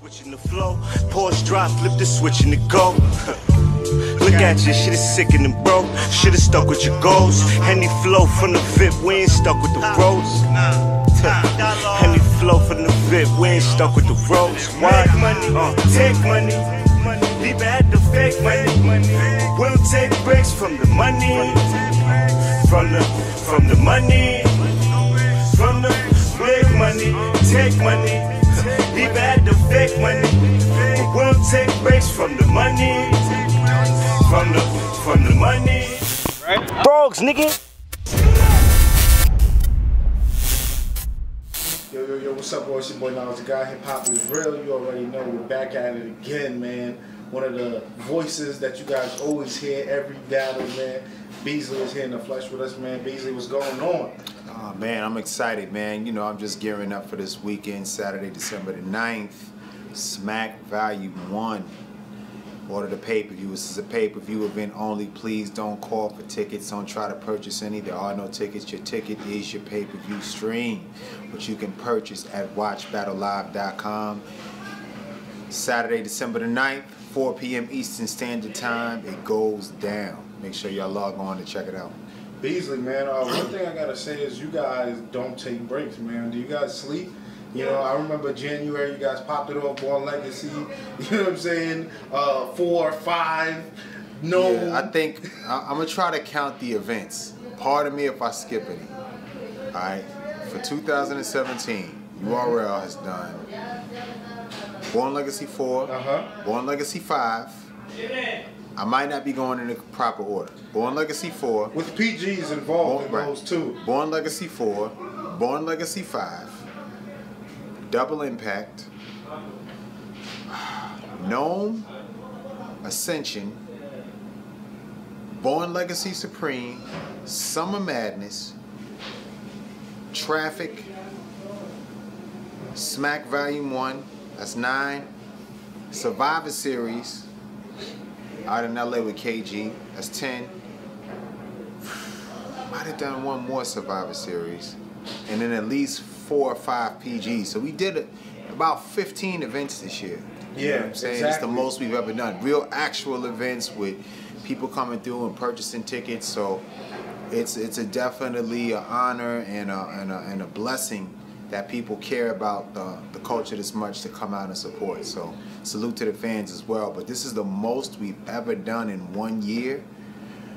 Switching the flow, pause, drop, flip the switch and it go. Look at you, shit is sickening, bro. Shit is stuck with your goals. Henny flow from the VIP, we ain't stuck with the roads. Henny flow from the VIP, we ain't stuck with the roads. Why? Take money, leave it at the fake money. We don't take breaks from the money, from the money, from the big money. Take money, leave it at the fake money. We don't take breaks from the money, from the money. Right? Frogs, nigga. Yo, what's up, boys? It's your boy, Knowledge, the guy. Hip hop is real. You already know we're back at it again, man. One of the voices that you guys always hear every battle, man. Beasley is here in the flesh with us, man. Beasley, what's going on? Oh, man, I'm excited, man. You know, I'm just gearing up for this weekend, Saturday, December the 9th. Smack Volume 1. Order the pay-per-view. This is a pay-per-view event only. Please don't call for tickets. Don't try to purchase any. There are no tickets. Your ticket is your pay-per-view stream, which you can purchase at watchbattlelive.com. Saturday, December the 9th, 4 p.m. Eastern Standard Time. It goes down. Make sure y'all log on to check it out. Beasley, man, one thing I gotta say is you guys don't take breaks, man. Do you guys sleep? You know, I remember January, you guys popped it off, Bourne Legacy, you know what I'm saying? 4, 5, no. Yeah, I think I'm going to try to count the events. Pardon me if I skip any. All right? For 2017, URL has done Bourne Legacy 4, Bourne Legacy 5. I might not be going in the proper order. Bourne Legacy 4. With PGs involved in those too. Bourne Legacy 4, Bourne Legacy 5. Double Impact, Gnome, Ascension, Bourne Legacy Supreme, Summer Madness, Traffic, Smack Volume 1, that's 9, Survivor Series, out in LA with KG, that's 10. Might have done one more Survivor Series, and then at least 4 or 5 PGs. So we did about 15 events this year. You know what I'm saying? Exactly. It's the most we've ever done. Real actual events with people coming through and purchasing tickets. So it's definitely an honor and a blessing that people care about the culture this much to come out and support. So salute to the fans as well. But this is the most we've ever done in 1 year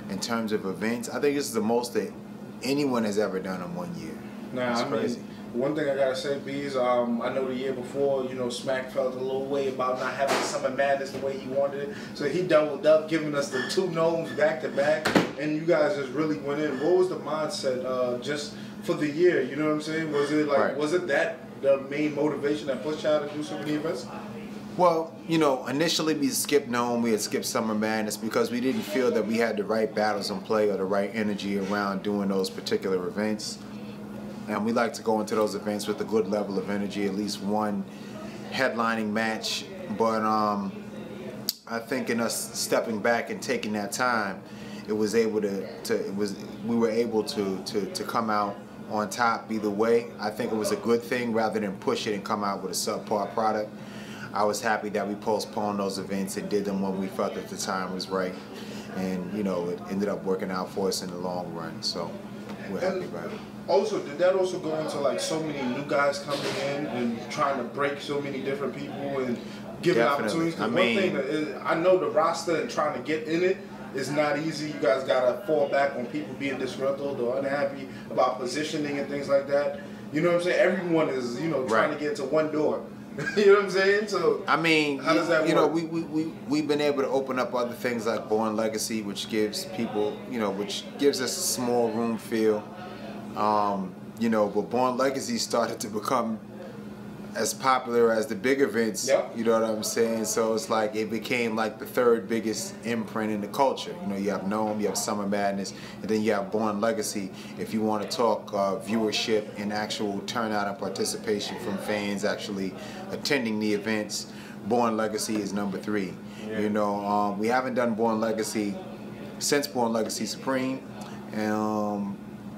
in terms of events. I think this is the most that anyone has ever done in 1 year. Nah, it's crazy. One thing I gotta say, Bees, I know the year before, you know, Smack felt a little way about not having Summer Madness the way he wanted it. So he doubled up, giving us the 2 gnomes back to back, and you guys just really went in. What was the mindset just for the year? You know what I'm saying? Was it like, was it that the main motivation that pushed y'all to do so many events? Well, you know, initially we skipped Gnome, we had skipped Summer Madness because we didn't feel that we had the right battles in play or the right energy around doing those particular events. And we like to go into those events with a good level of energy, at least one headlining match. But I think in us stepping back and taking that time, it was able we were able to come out on top either way. I think it was a good thing rather than push it and come out with a subpar product. I was happy that we postponed those events and did them when we felt that the time was right. And, you know, it ended up working out for us in the long run. So we're happy about it. Also, did that also go into like so many new guys coming in and trying to break so many different people and giving opportunities? Because one thing that is, I know the roster and trying to get in it is not easy. You guys gotta fall back on people being disgruntled or unhappy about positioning and things like that. You know what I'm saying? Everyone is, you know, trying to get into one door. You know what I'm saying? So I mean, how does that work? You know, we've been able to open up other things like Bourne Legacy, which gives people, you know, which gives us a small room feel. You know, but Bourne Legacy started to become as popular as the big events, you know what I'm saying? So it's like it became like the 3rd biggest imprint in the culture. You know, you have Gnome, you have Summer Madness, and then you have Bourne Legacy. If you want to talk viewership and actual turnout and participation from fans actually attending the events, Bourne Legacy is number 3. You know, we haven't done Bourne Legacy since Bourne Legacy Supreme.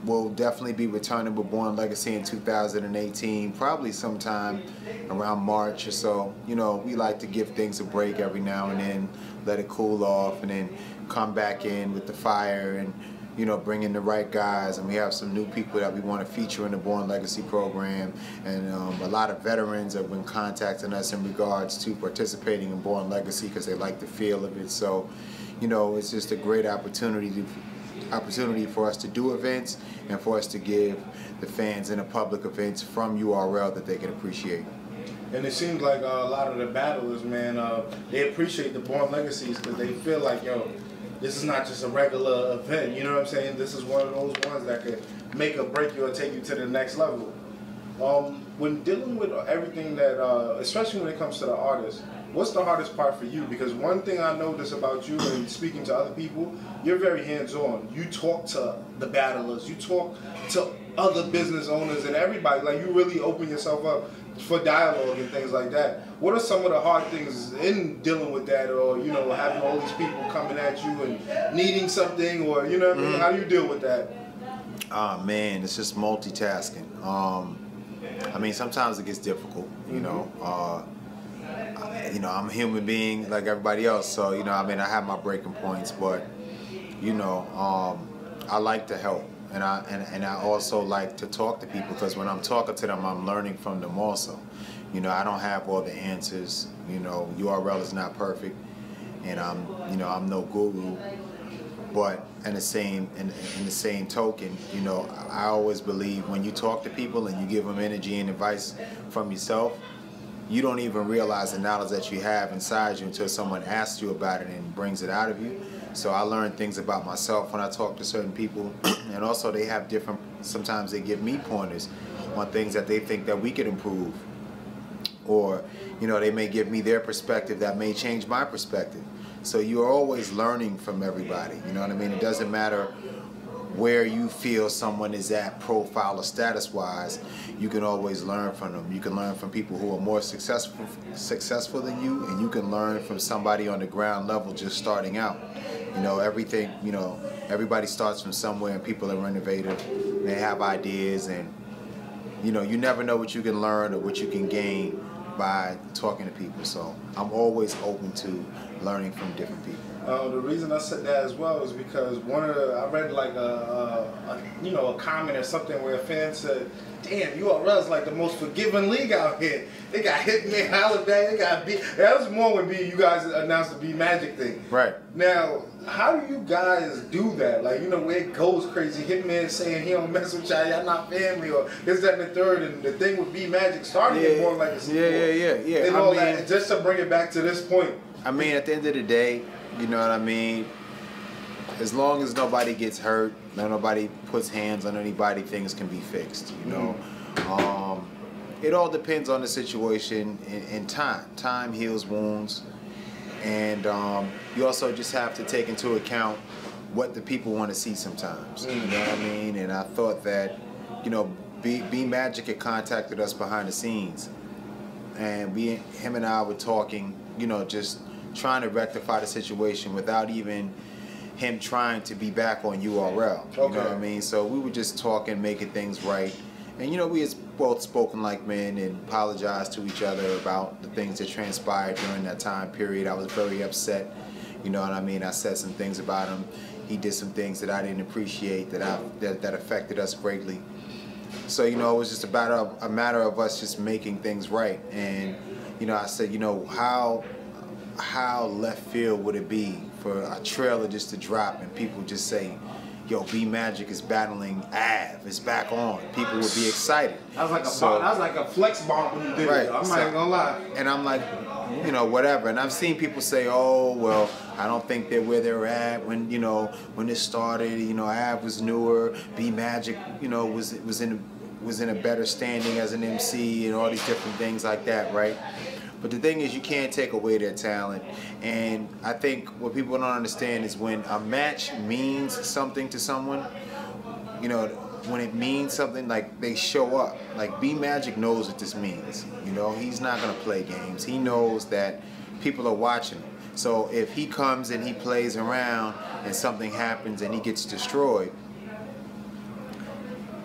we'll definitely be returning with Bourne Legacy in 2018, probably sometime around March or so. You know, we like to give things a break every now and then, let it cool off, and then come back in with the fire and, you know, bring in the right guys. And we have some new people that we want to feature in the Bourne Legacy program. And a lot of veterans have been contacting us in regards to participating in Bourne Legacy because they like the feel of it. So, you know, it's just a great opportunity for us to do events and for us to give the fans in the public events from URL that they can appreciate. And it seems like a lot of the battlers, man, they appreciate the Bourne Legacies because they feel like, yo, this is not just a regular event, you know what I'm saying? This is one of those ones that could make or break you or take you to the next level. When dealing with everything that, especially when it comes to the artists, what's the hardest part for you? Because one thing I notice about you and speaking to other people, you're very hands-on. You talk to the battlers, you talk to other business owners and everybody. Like, you really open yourself up for dialogue and things like that. What are some of the hard things in dealing with that, or, you know, having all these people coming at you and needing something, or, you know what I mean? How do you deal with that? Man, it's just multitasking. I mean, sometimes it gets difficult, you know. I'm a human being like everybody else, so, you know, I mean, I have my breaking points, but, you know, I like to help, and I also like to talk to people, because when I'm talking to them, I'm learning from them also. You know, I don't have all the answers. You know, URL is not perfect, and I'm no guru. But in the same token, you know, I always believe when you talk to people and you give them energy and advice from yourself, you don't even realize the knowledge that you have inside you until someone asks you about it and brings it out of you. So I learn things about myself when I talk to certain people, and also they have different, sometimes they give me pointers on things that they think that we could improve, or, you know, they may give me their perspective that may change my perspective. So you're always learning from everybody, you know what I mean? It doesn't matter where you feel someone is at profile or status wise, you can always learn from them. You can learn from people who are more successful than you, and you can learn from somebody on the ground level just starting out. You know, everything, you know, everybody starts from somewhere, and people are innovative, they have ideas, and, you know, you never know what you can learn or what you can gain by talking to people. So I'm always open to learning from different people. The reason I said that as well is because I read like a comment or something where a fan said, "Damn, URL is like the most forgiving league out here. They got Hitman, Holiday, they got B." That was more when you guys announced the B Magic thing. Right. Now, how do you guys do that? Like, you know, where it goes crazy. Hitman saying he don't mess with y'all not family, or this, that, and the third, and the thing with B Magic starting it more like a yeah. And all that, just to bring it back to this point. I mean, at the end of the day, you know what I mean? As long as nobody gets hurt, nobody puts hands on anybody, things can be fixed, you know? It all depends on the situation and time. Time heals wounds. And you also just have to take into account what the people want to see sometimes, you know what I mean? And I thought that, you know, B Magic had contacted us behind the scenes. And him and I were talking, you know, just trying to rectify the situation without even him trying to be back on URL. You know what I mean? So we were just talking, making things right. And, you know, we had both spoken like men and apologized to each other about the things that transpired during that time period. I was very upset. You know what I mean? I said some things about him. He did some things that I didn't appreciate that affected us greatly. So, you know, it was just about a matter of us just making things right. And, you know, I said, you know, how left field would it be for a trailer just to drop and people just say, "Yo, B Magic is battling Av, it's back on." People would be excited. That was like a flex bomb when you did it. I'm not even gonna lie. And I'm like, you know, whatever. And I've seen people say, "Oh, well, I don't think they're where they're at." When, you know, when this started, you know, Av was newer, B Magic, you know, was in a better standing as an MC and all these different things like that, right? But the thing is, you can't take away their talent. And I think what people don't understand is when a match means something to someone, you know, when it means something, like, they show up. Like, B Magic knows what this means. You know, he's not gonna play games. He knows that people are watching him. So if he comes and he plays around and something happens and he gets destroyed,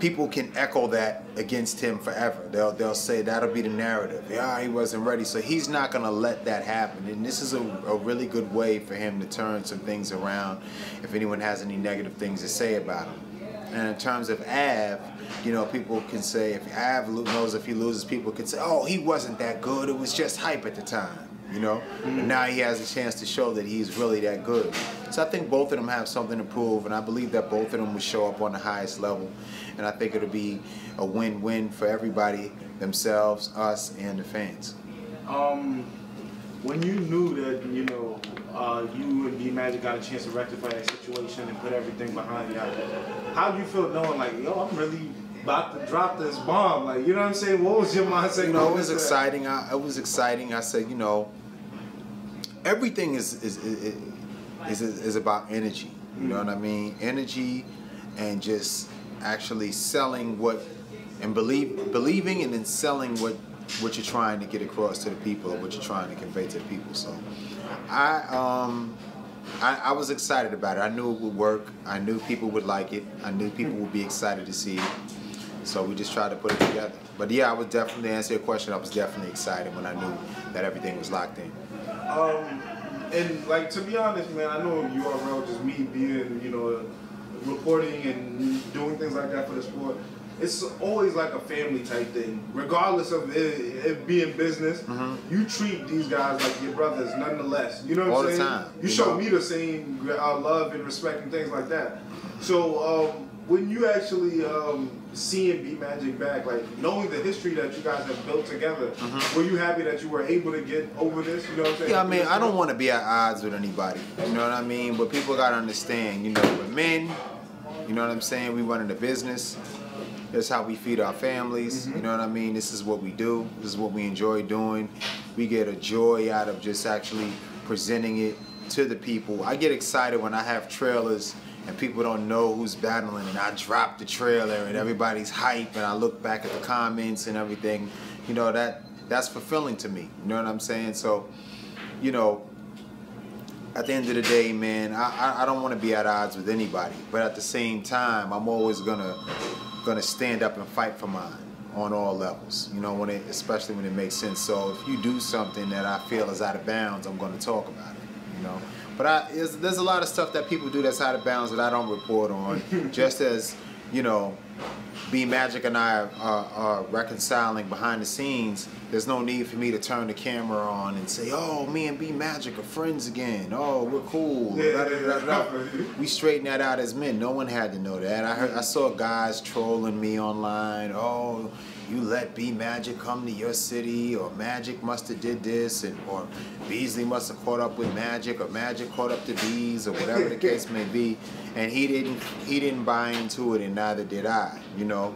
people can echo that against him forever. They'll say that'll be the narrative. Yeah, he wasn't ready. So he's not going to let that happen. And this is a really good way for him to turn some things around if anyone has any negative things to say about him. And in terms of Av, you know, people can say, if Av knows if he loses, people can say, oh, he wasn't that good. It was just hype at the time. You know, and now he has a chance to show that he's really that good. So I think both of them have something to prove, and I believe that both of them will show up on the highest level. And I think it'll be a win-win for everybody, themselves, us, and the fans. When you knew that, you know, you and B-Magic got a chance to rectify that situation and put everything behind you, how did you feel knowing, like, yo, I'm really about to drop this bomb? Like, you know what I'm saying? What was your mindset? You know, it was exciting. It was exciting. I said, you know, everything is about energy. You know what I mean? Energy, and just actually selling what, and believing, and then selling what you're trying to get across to the people, or what you're trying to convey to the people. So, I was excited about it. I knew it would work. I knew people would like it. I knew people would be excited to see it. So we just tried to put it together. But yeah, I was definitely, to answer your question, I was definitely excited when I knew that everything was locked in. And like, to be honest, man, I know URL, just me being, you know, reporting and doing things like that for the sport, it's always like a family type thing. Regardless of it being business, you treat these guys like your brothers nonetheless. You know what I'm saying? All the time. You show me the same love and respect and things like that. So when you actually seeing B-Magic back, like knowing the history that you guys have built together, were you happy that you were able to get over this? You know what I'm saying? Yeah, I mean, I don't want to be at odds with anybody. You know what I mean? But people got to understand, you know, we're men. You know what I'm saying? We running a business. That's how we feed our families. You know what I mean? This is what we do. This is what we enjoy doing. We get a joy out of just actually presenting it to the people. I get excited when I have trailers and people don't know who's battling, and I drop the trailer and everybody's hype, and I look back at the comments and everything. You know, that's fulfilling to me. You know what I'm saying? So, you know, at the end of the day, man, I don't want to be at odds with anybody, but at the same time, I'm always gonna stand up and fight for mine on all levels. You know, especially when it makes sense. So if you do something that I feel is out of bounds, I'm going to talk about it. You know, but there's a lot of stuff that people do that's out of bounds that I don't report on. Just as, you know, B-Magic and I are reconciling behind the scenes, there's no need for me to turn the camera on and say, oh, me and B-Magic are friends again. Oh, we're cool. We straighten that out as men. No one had to know that. I saw guys trolling me online. Oh, you let B-Magic come to your city, or Magic must have did this, or Beasley must have caught up with Magic, or Magic caught up to Bees, or whatever the case may be. And he didn't buy into it, and neither did I, you know.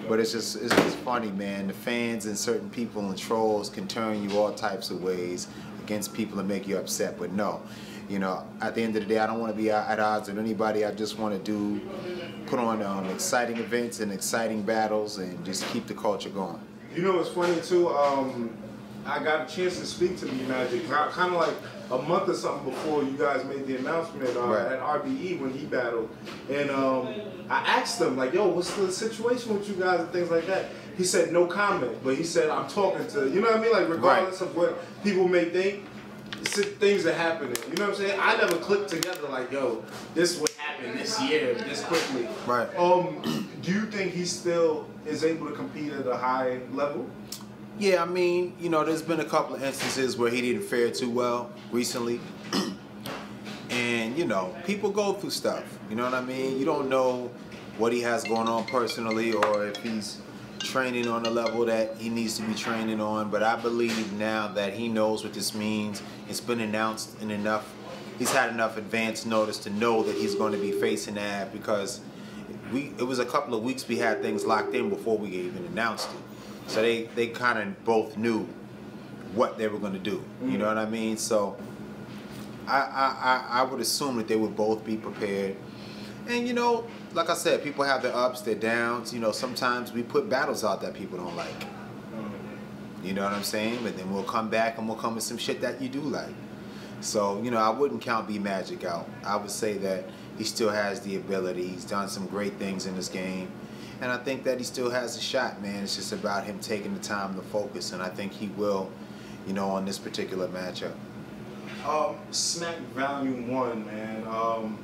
But it's just funny, man. The fans and certain people and trolls can turn you all types of ways against people and make you upset. But no, you know, at the end of the day, I don't want to be at odds with anybody. I just want to put on exciting events and exciting battles and just keep the culture going. You know what's funny too? I got a chance to speak to B-Magic kind of like a month or something before you guys made the announcement at RBE when he battled. And I asked him, like, yo, what's the situation with you guys and things like that? He said no comment, but he said, I'm talking to, you know what I mean? Like, regardless of what people may think, things are happening. You know what I'm saying? I never clicked together like, yo, this would happen this year, this quickly. Right. Do you think he still is able to compete at a high level? Yeah, I mean, you know, there's been a couple of instances where he didn't fare too well recently. And, you know, people go through stuff. You know what I mean? You don't know what he has going on personally, or if he's training on the level that he needs to be training on. But I believe now that he knows what this means. It's been announced in enough. He's had enough advance notice to know that he's going to be facing that, because it was a couple of weeks we had things locked in before we even announced it. So they kind of both knew what they were going to do. You know what I mean? So I would assume that they would both be prepared. And, you know, like I said, people have their ups, their downs. You know, sometimes we put battles out that people don't like. You know what I'm saying? But then we'll come back and we'll come with some shit that you do like. So, you know, I wouldn't count B-Magic out. I would say that he still has the ability. He's done some great things in this game. And I think that he still has a shot, man. It's just about him taking the time to focus, and I think he will, you know, on this particular matchup. Smack Volume 1, man.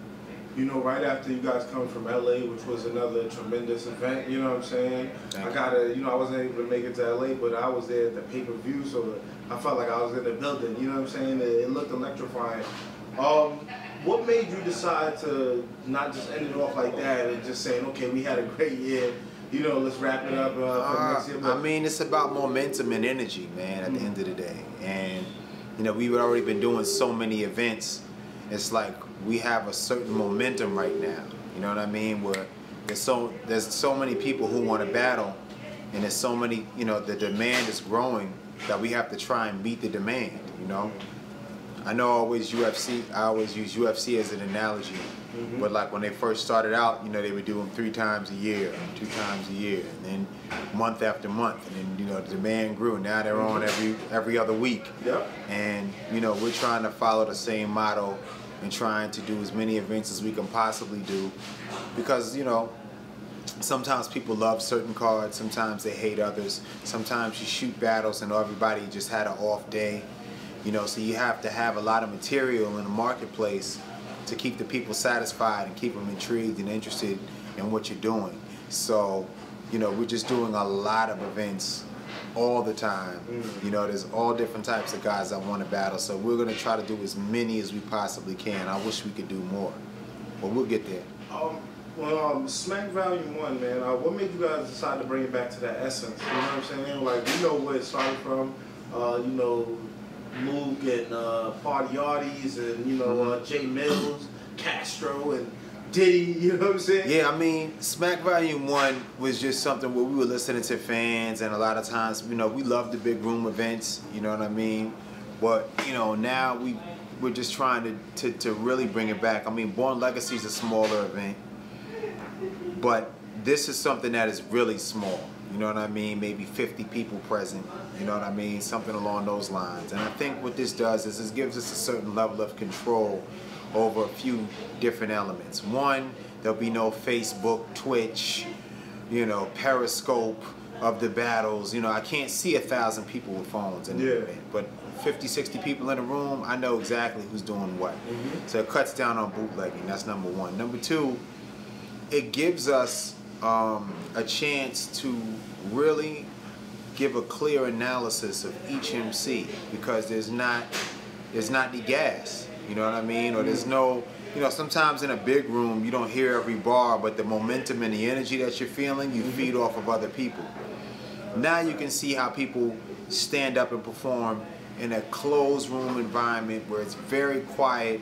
You know, right after you guys come from LA, which was another tremendous event, you know what I'm saying? I wasn't able to make it to LA, but I was there at the pay-per-view, so I felt like I was in the building, you know what I'm saying? It looked electrifying. What made you decide to not just end it off like that and just saying, okay, we had a great year, you know, let's wrap it up for next year? I mean, it's about momentum and energy, man, at the end of the day. And, you know, we've already been doing so many events. It's like we have a certain momentum right now, you know what I mean? Where there's so many people who want to battle, and there's so many, you know, the demand is growing that we have to try and meet the demand, you know? I know I always use UFC as an analogy, but like when they first started out, you know, they would do them 3 times a year, 2 times a year, and then month after month, and then, you know, the demand grew. Now they're on every other week. Yep. And, you know, we're trying to follow the same motto and trying to do as many events as we can possibly do, because, you know, sometimes people love certain cards, sometimes they hate others, sometimes you shoot battles and everybody just had an off day. You know, so you have to have a lot of material in the marketplace to keep the people satisfied and keep them intrigued and interested in what you're doing. So, you know, we're just doing a lot of events all the time. You know, there's all different types of guys that want to battle. So we're going to try to do as many as we possibly can. I wish we could do more, but we'll get there. Smack Volume 1, man, what made you guys decide to bring it back to that essence? You know what I'm saying? Like, you know where it started from, you know, Mook and Party Arties and, you know, J Mills, Castro and Diddy, you know what I'm saying? Yeah, I mean, Smack Volume 1 was just something where we were listening to fans, and a lot of times, you know, we love the big room events, you know what I mean? But, you know, now we're just trying to really bring it back. I mean, Bourne Legacy is a smaller event, but this is something that is really small. You know what I mean? Maybe 50 people present. You know what I mean? Something along those lines. And I think what this does is it gives us a certain level of control over a few different elements. One, there'll be no Facebook, Twitch, you know, Periscope of the battles. You know, I can't see 1,000 people with phones in the event, but 50, 60 people in a room, I know exactly who's doing what. So it cuts down on bootlegging. That's number one. Number two, it gives us a chance to really give a clear analysis of each MC, because there's not the gas, you know what I mean? Or there's no, you know, sometimes in a big room you don't hear every bar, but the momentum and the energy that you're feeling, you feed off of other people. Now you can see how people stand up and perform in a closed room environment where it's very quiet,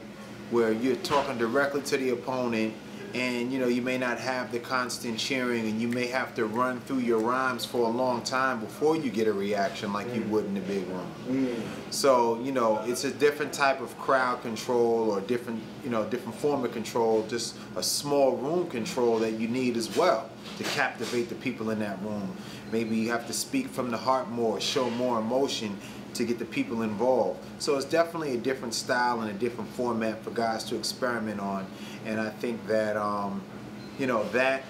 where you're talking directly to the opponent, and, you know, you may not have the constant cheering, and you may have to run through your rhymes for a long time before you get a reaction like you would in the big room. So, you know, it's a different type of crowd control, or different, you know, different form of control, just a small room control that you need as well to captivate the people in that room. Maybe you have to speak from the heart more, show more emotion to get the people involved. So it's definitely a different style and a different format for guys to experiment on. And I think that, you know, that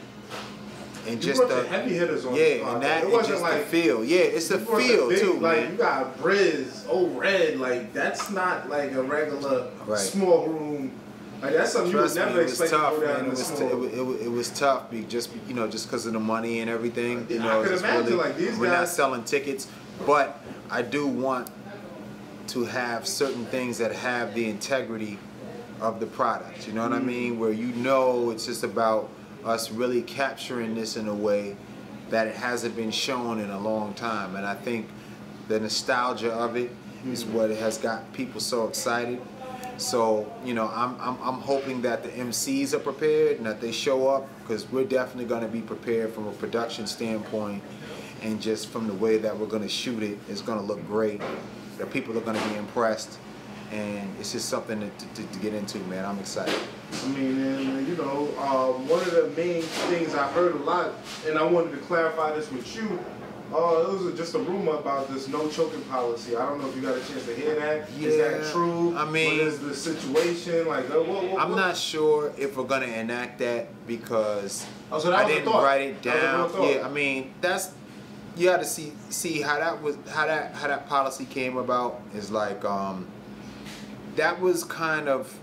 and you just the heavy hitters on and that it wasn't just like the feel. Yeah, it's the feel big, too, like, man. You got Briz, Red, like that's not like a regular small room. Like that's something you would never expect to go down in a small. It was tough, just, you know, just because of the money and everything. You know, I could imagine, really, like, these we're guys not selling tickets, but I do want to have certain things that have the integrity of the product, you know what I mean? Where, you know, it's just about us really capturing this in a way that it hasn't been shown in a long time. And I think the nostalgia of it is what has got people so excited. So, you know, I'm hoping that the MCs are prepared and that they show up, because we're definitely going to be prepared from a production standpoint, and just from the way that we're going to shoot it, it's going to look great. The people are going to be impressed, and it's just something to get into, man. I'm excited. I mean, and, you know, one of the main things I heard a lot, and I wanted to clarify this with you, it was just a rumor about this no choking policy. I don't know if you got a chance to hear that. Yeah, is that true? I mean, what is the situation? Like, I'm not sure if we're gonna enact that because so I didn't write it down. Yeah, I mean, you got to see how that policy came about. Is like that was kind of.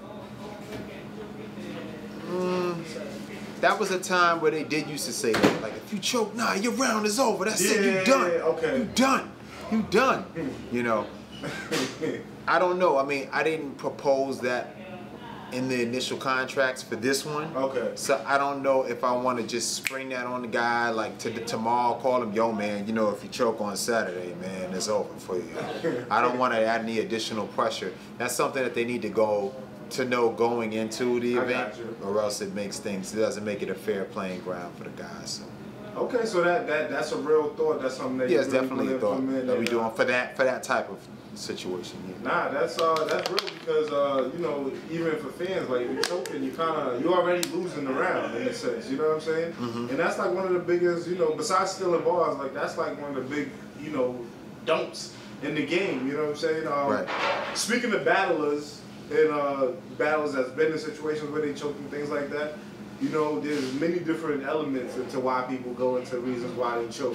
That was a time where they did used to say that, like, if you choke, nah, your round is over. That's it, you done. Okay. You done. You know. I don't know. I mean, I didn't propose that in the initial contracts for this one. Okay. So I don't know if I want to just spring that on the guy, like tomorrow, call him, yo, man, you know, if you choke on Saturday, man, it's over for you. I don't want to add any additional pressure. That's something that they need to know going into the event, or else it doesn't make it a fair playing ground for the guys. So. Okay, so that's a real thought. That's something that it's definitely a thought that we doing for that type of situation. Yeah. Nah, that's real because you know, even for fans, like, you're choking, you already losing the round in a sense. You know what I'm saying? Mm-hmm. And that's like one of the biggest, you know, besides stealing bars, like that's like one of the big, you know, don'ts in the game. You know what I'm saying? Right. Speaking of battlers. And battles that's been in situations where they choke and things like that, you know, there's many different elements into why people go into reasons why they choke.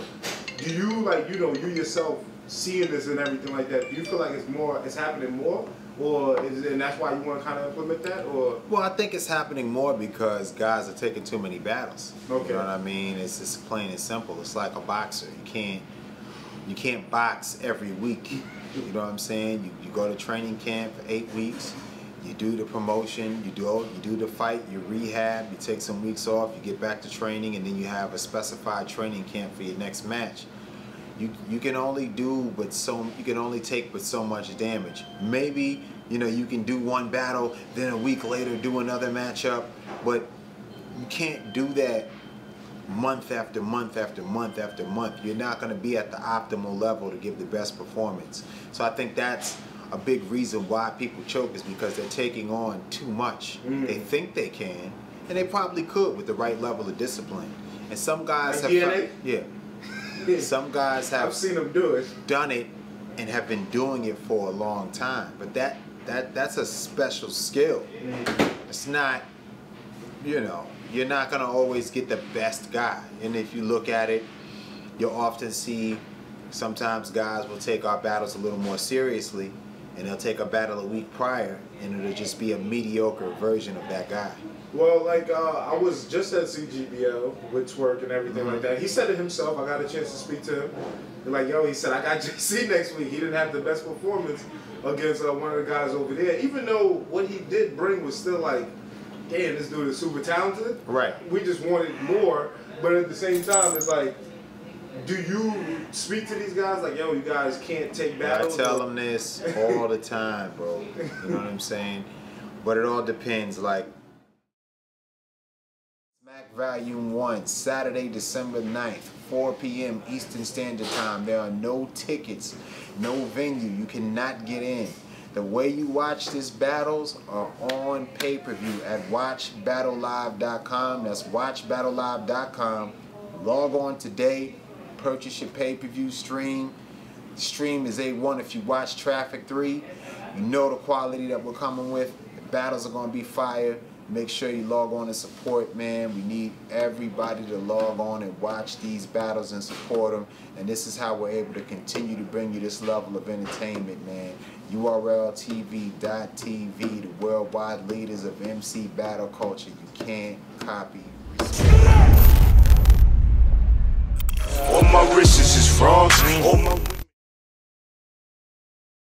Do you, like, you know, you yourself seeing this and everything like that, do you feel like it's happening more, or and that's why you want to kind of implement that, or? Well, I think it's happening more because guys are taking too many battles. Okay. You know what I mean? It's just plain and simple. It's like a boxer. You can't box every week. You know what I'm saying? You go to training camp for 8 weeks, you do the promotion, you do the fight, you rehab, you take some weeks off, you get back to training, and then you have a specified training camp for your next match. You can only take but so much damage. Maybe, you know, you can do one battle, then a week later do another matchup, but you can't do that month after month after month after month. You're not going to be at the optimal level to give the best performance. So I think that's a big reason why people choke, is because they're taking on too much. They think they can, and they probably could with the right level of discipline. And some guys some guys have I've seen them do it, done it, and have been doing it for a long time. But that's a special skill. It's not, you know, you're not going to always get the best guy. And if you look at it, you'll often see sometimes guys will take our battles a little more seriously, and they'll take a battle a week prior, and it'll just be a mediocre version of that guy. Well, like, I was just at CGBL with Twerk and everything like that. He said it himself. I got a chance to speak to him. And like, yo, he said, I got JC next week. He didn't have the best performance against one of the guys over there, even though what he did bring was still like, damn, this dude is super talented. Right. We just wanted more, but at the same time, it's like, do you speak to these guys like, yo, you guys can't take battles? I tell them this all the time, bro. You know what I'm saying? But it all depends. Like, Smack Volume 1, Saturday, December 9th, 4 p.m. Eastern Standard Time. There are no tickets, no venue. You cannot get in. The way you watch these battles are on pay-per-view at watchbattlelive.com. That's watchbattlelive.com. Log on today. Purchase your pay-per-view stream. The stream is A1 if you watch Traffic 3. You know the quality that we're coming with. The battles are going to be fire. Make sure you log on and support, man. We need everybody to log on and watch these battles and support them. And this is how we're able to continue to bring you this level of entertainment, man. URLTV.TV, the worldwide leaders of MC battle culture. You can't copy. All my wrists is frogs. All my